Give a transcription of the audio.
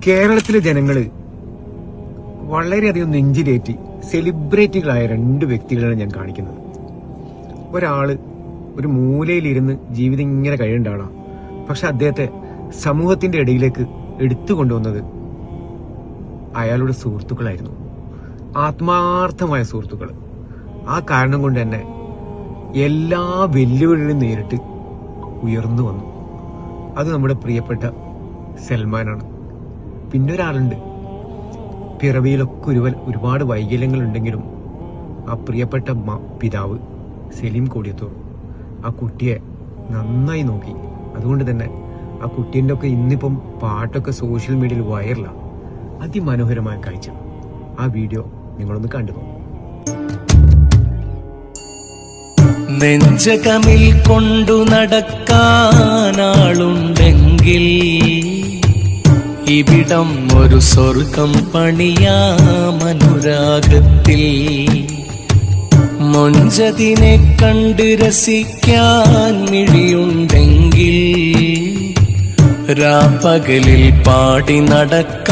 കേരളത്തിലെ ജനങ്ങള് വളരെയധികം നെഞ്ചിലേറ്റി സെലിബ്രിറ്റികളായ രണ്ട് വ്യക്തികളാണ് ഞാൻ കാണിക്കുന്നത്. ഒരാള് ഒരു മൂലയിലിരുന്ന് ജീവിതം ഇങ്ങനെ കഴിയേണ്ട ആളാണ്. പക്ഷെ അദ്ദേഹത്തെ സമൂഹത്തിന്റെ ഇടയിലേക്ക് എടുത്തു കൊണ്ടുവന്നത് അയാളുടെ സുഹൃത്തുക്കളായിരുന്നു, ആത്മാർത്ഥമായ സുഹൃത്തുക്കൾ. ആ കാരണം കൊണ്ട് തന്നെ എല്ലാ വെല്ലുവിളികളും നേരിട്ട് ഉയർന്നു വന്നു. അത് നമ്മുടെ പ്രിയപ്പെട്ട സൽമാനാണ്. പിന്നെ ഒരാളുണ്ട്, പിറവിയിലൊക്കെ ഒരുപാട് വൈകല്യങ്ങൾ ഉണ്ടെങ്കിലും ആ പ്രിയപ്പെട്ട പിതാവ് സലീം കൊടിയത്തൂർ ആ കുട്ടിയെ നന്നായി നോക്കി. അതുകൊണ്ട് തന്നെ ആ കുട്ടീൻ്റെ ഒക്കെ ഇന്നിപ്പം പാട്ടൊക്കെ സോഷ്യൽ മീഡിയയിൽ വൈറലാണ്. അതിമനോഹരമായ കാഴ്ച. ആ വീഡിയോ നിങ്ങളൊന്ന് കണ്ടു നോക്കൂ. നെഞ്ചകമിൽ കൊണ്ടു നടക്കാനാളുണ്ടെങ്കിൽ ഇവിടം ഒരു സ്വർഗം പണിയാമനുരാഗത്തിൽ. മൊഞ്ചതിനെ കണ്ട് രസിക്കാൻ മിഴിയുണ്ടെങ്കിൽ രാപ്പകലിൽ പാടി നടക്കാമാനന്ദത്തിൽ.